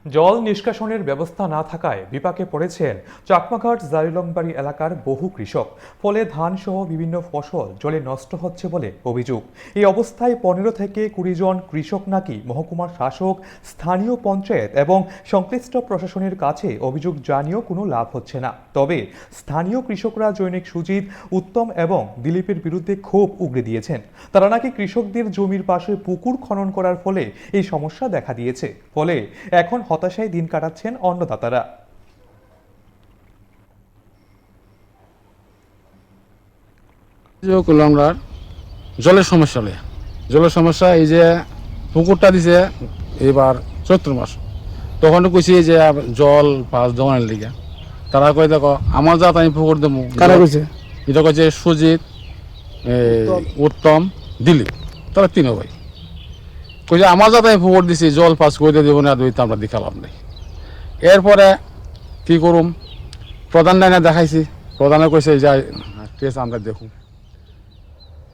জল নিষ্কাশনের ব্যবস্থা না থাকায় বিপাকে পড়েছেন চাকমাঘাট জারিলংবাড়ি এলাকার বহু কৃষক। ফলে ধান সহ বিভিন্ন ফসল জলে নষ্ট হচ্ছে বলে অভিযোগ। এই অবস্থায় 15 থেকে 20 জন কৃষক নাকি মহকুমার শাসক, স্থানীয় পঞ্চায়েত এবং সংশ্লিষ্ট প্রশাসনের কাছে অভিযোগ জানিয়েও কোনো লাভ হচ্ছে না। তবে স্থানীয় কৃষকরা জৈনিক সুজিত, উত্তম এবং দিলীপের বিরুদ্ধে ক্ষোভ উগরে দিয়েছেন। তারা নাকি কৃষকদের জমির পাশে পুকুর খনন করার ফলে এই সমস্যা দেখা দিয়েছে। ফলে এখন হতাশায় দিন কাটাচ্ছেন অন্নদাতারা। আমরা জলের সমস্যা নেই। জলের সমস্যা এই যে পুকুরটা দিছে এবার চৈত্র মাস, তখন কইছি যে জল পাঁচ দোকানের লিগে। তারা কই দেখো আমার জাত আমি পুকুর দেবো। কারা কইছে? এটা কইছে সুজিত, উত্তম, দিলীপ, তারা তিন ভাই কইছে আমার জাত আমি পুকুর দিছি, জল পাস করে দেবো না, দুই তো আমরা দেখালাম নাই। এরপরে কি করুম, প্রধান লাইনে দেখাইছি, প্রধানে কইছে যে ঠিক আছে আমরা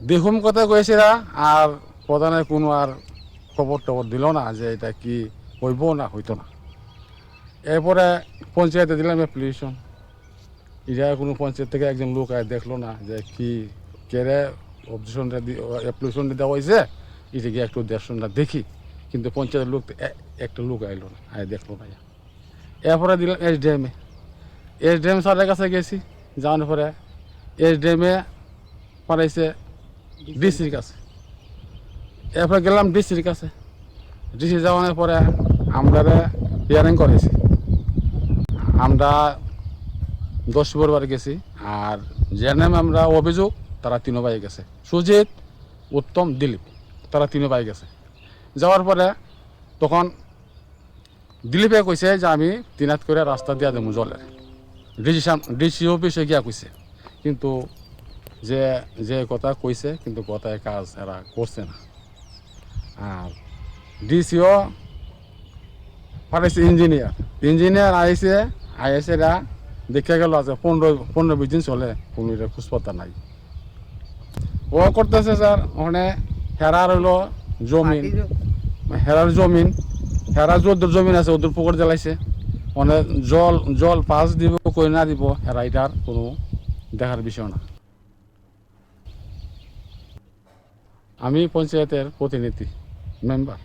দেখুম কথা কয়েছে। আর প্রধানের কোনো আর খবর টবর দিল না যে এটা কি হইব না হইতো না। এরপরে পঞ্চায়েতে দিলাম অ্যাপ্লিকেশন। এটা কোনো পঞ্চায়েত থেকে একজন লোক আয় দেখলো না যে কি কেড়ে অবজেকশনটা অ্যাপ্লিকেশনটা দেওয়া হয়েছে, এটা গিয়ে একটু দর্শনটা দেখি। কিন্তু পঞ্চায়েতের লোক একটা লোক আইলো না, আয় দেখলো না। এরপরে দিলাম এসডিএম স্যারের কাছে গেছি। যাওয়ার পরে এসডিএমে পাঠাইছে ডিসির কাছে। এরপরে গেলাম ডিসির কাছে। ডিসি যাওয়ার পরে আমরা হিয়ারিং করেছি। আমরা 10 বার গেছি। আর জেএনএম আমরা অভিযোগ, তারা তিন ভাই গেছে, সুজিত, উত্তম, দিলীপ, তারা তিন ভাই গেছে। যাওয়ার পরে তখন দিলীপে কইছে যে আমি 3 হাত করে রাস্তা দিয়া দেবো জলের। ডিসি অফিসে গিয়া কইছে, কিন্তু যে কথা কইছে কিন্তু কথায় কাজ এরা করছে না। আর ডিসিও পাঠাইছে ইঞ্জিনিয়ার আইসে এরা দেখে গেল আছে 15-20 দিন চলে, কোনো খোঁজপত্তা নাই। ও করতেছে স্যার ওখানে হেরার হইলো জমিন, হেরার যদ্দুর জমিন আছে ওদের পুকুর জ্বালাইছে। মানে জল পাস দিব কই না দিব হেরা এটার কোনো দেখার বিষয় না। আমি পঞ্চায়েতের প্রতিনিধি মেম্বার।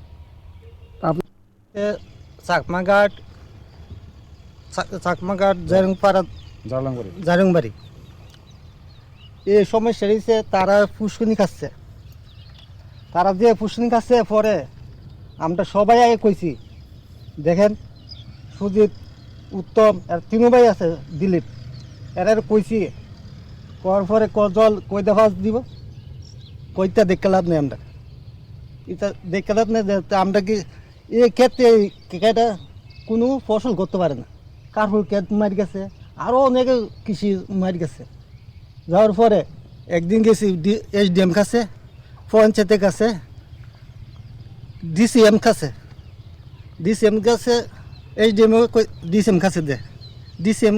চাকমাঘাট জারংবাড়ি এই সমস্যা হয়েছে। তারা পুষ্কনি খাচ্ছে, তারা যে পুষ্কনি খাচ্ছে পরে আমরা সবাই আগে কইছি দেখেন সুজিত, উত্তম আর তিন ভাই আছে, দিলীপ, এরা কইছি করার পরে জল কই দেখা দিব, কইটা দেখতে লাভ নেই। আমরা এটা দেখতে লাভ নেই। আমরা কি এই ক্ষেত্রে কেটা কোনো ফসল করতে পারে না। কারফুল ক্ষেত মারি গেছে, আরও অনেকে কৃষি মারি গেছে। যাওয়ার পরে একদিন গেছি এসডিএম কাছে, পঞ্চায়েতের কাছে, ডিসিএম কাছে, এসডিএম ডিসিএম কাছে দে, ডিসিএম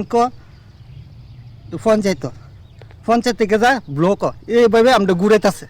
পঞ্চায়েত থেকে যা ব্লক, এইভাবে আমরা ঘুরাইতেছে।